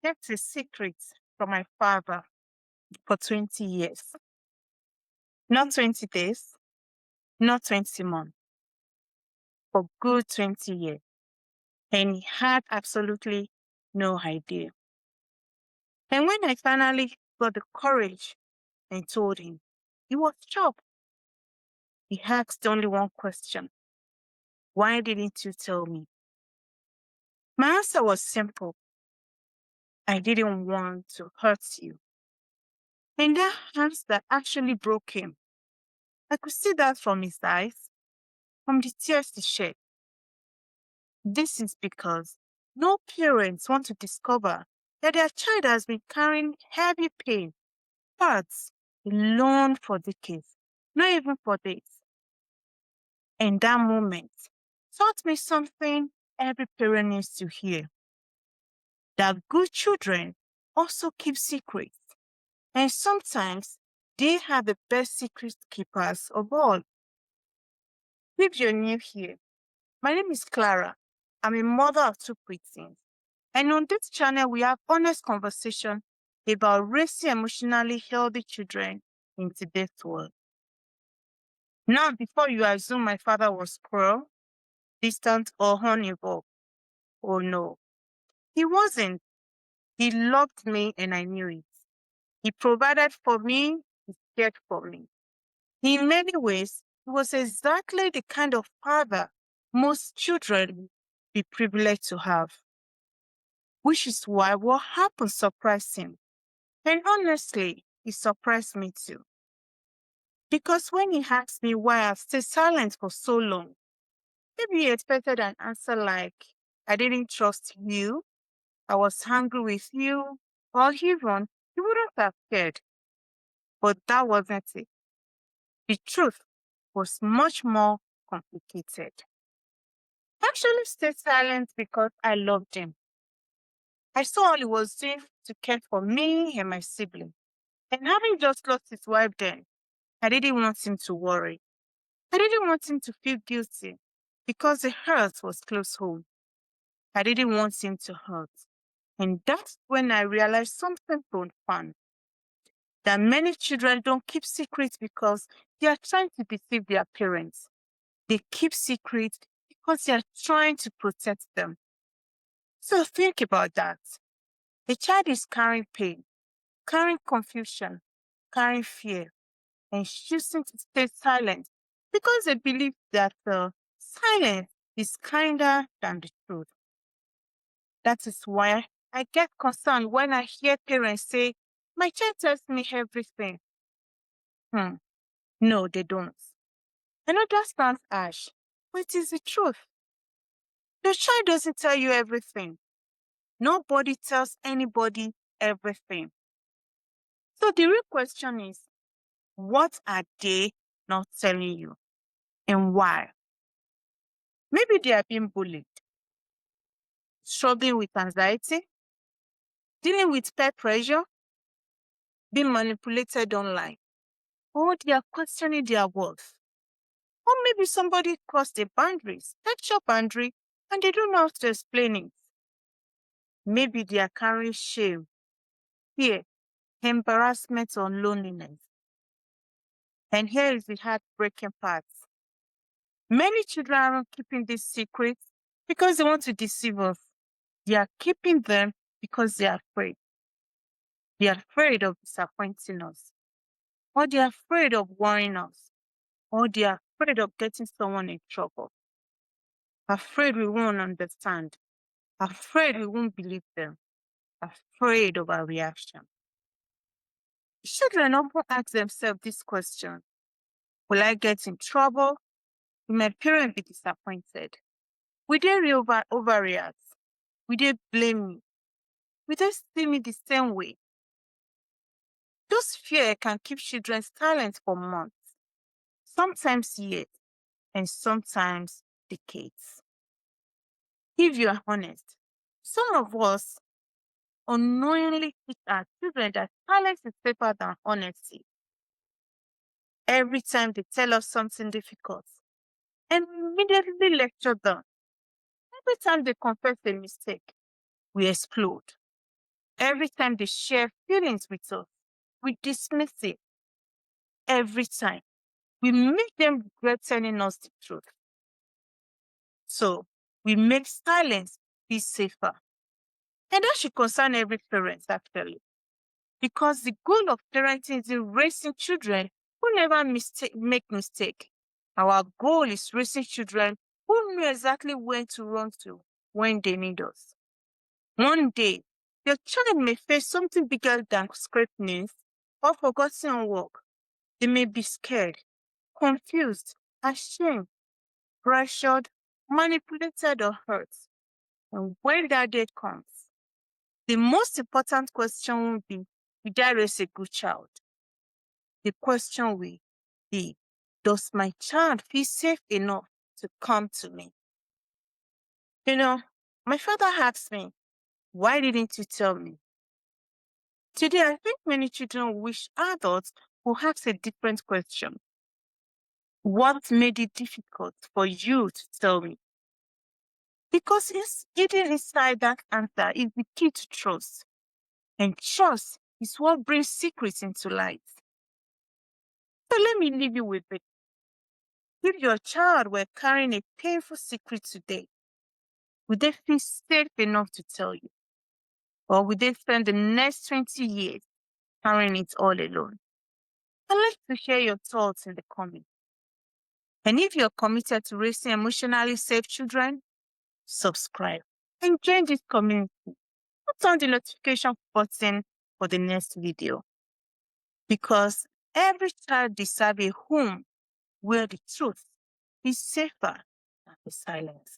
kept a secret from my father for 20 years. Not 20 days, not 20 months, for good 20 years. And he had absolutely no idea. And when I finally got the courage and told him, he was shocked. He asked only one question: why didn't you tell me? My answer was simple: I didn't want to hurt you. And that answer actually broke him. I could see that from his eyes, from the tears he shed. This is because no parents want to discover that their child has been carrying heavy pain, hurts, alone for decades, not even for days. And that moment taught me something every parent needs to hear: that good children also keep secrets. And sometimes they are the best secret keepers of all. If you're new here, my name is Clara. I'm a mother of two preteens. And on this channel, we have honest conversation about raising emotionally healthy children in today's world. Now, before you assume my father was cruel, distant, or uninvolved, oh no, he wasn't. He loved me and I knew it. He provided for me, he cared for me. In many ways, he was exactly the kind of father most children would be privileged to have, which is why what happened surprised him. And honestly, it surprised me too. Because when he asked me why I've stayed silent for so long, maybe he expected an answer like, I didn't trust you, I was angry with you, or even he wouldn't have cared. But that wasn't it. The truth was much more complicated. I actually stayed silent because I loved him. I saw all he was doing to care for me and my sibling. And having just lost his wife then, I didn't want him to worry. I didn't want him to feel guilty because the hurt was close home. I didn't want him to hurt. And that's when I realized something profound: that many children don't keep secrets because they are trying to deceive their parents. They keep secrets because they are trying to protect them. So think about that. A child is carrying pain, carrying confusion, carrying fear, and choosing to stay silent because they believe that silence is kinder than the truth. That is why I get concerned when I hear parents say, my child tells me everything. Hmm. No, they don't. I know that sounds harsh, but it is the truth. Your child doesn't tell you everything. Nobody tells anybody everything. So the real question is, what are they not telling you and why? Maybe they are being bullied, struggling with anxiety, dealing with peer pressure, being manipulated online, or they are questioning their worth. Or maybe somebody crossed a boundary, sexual boundary, and they don't know how to explain it. Maybe they are carrying shame, fear, embarrassment, or loneliness. And here is the heartbreaking part. Many children aren't keeping these secrets because they want to deceive us. They are keeping them because they are afraid. They are afraid of disappointing us, or they are afraid of worrying us, or they are afraid of getting someone in trouble. Afraid we won't understand, afraid we won't believe them, afraid of our reaction. Children often ask themselves this question: will I get in trouble? Will my parents be disappointed? Will they overreact? Will they blame me? Will they see me the same way? Those fears can keep children silent for months, sometimes years, and sometimes decades. If you are honest, some of us unknowingly teach our children that silence is safer than honesty. Every time they tell us something difficult, and we immediately lecture them. Every time they confess a mistake, we explode. Every time they share feelings with us, we dismiss it. Every time we make them regret telling us the truth. So we make silence be safer. And that should concern every parent, actually. Because the goal of parenting is raising children who never make mistake. Our goal is raising children who know exactly when to run to when they need us. One day, your child may face something bigger than scrapings or forgotten work. They may be scared, confused, ashamed, pressured, manipulated, or hurt. And when that day comes, the most important question will be, did I raise a good child? The question will be, does my child feel safe enough to come to me? You know, my father asked me, why didn't you tell me? Today, I think many children wish adults would ask a different question. What made it difficult for you to tell me? Because it's hidden inside that answer is the key to trust. And trust is what brings secrets into light. So let me leave you with it. If your child were carrying a painful secret today, would they feel safe enough to tell you? Or would they spend the next 20 years carrying it all alone? I'd like to hear your thoughts in the comments. And if you're committed to raising emotionally safe children, subscribe and join this community. Put on the notification button for the next video. Because every child deserves a home where the truth is safer than the silence.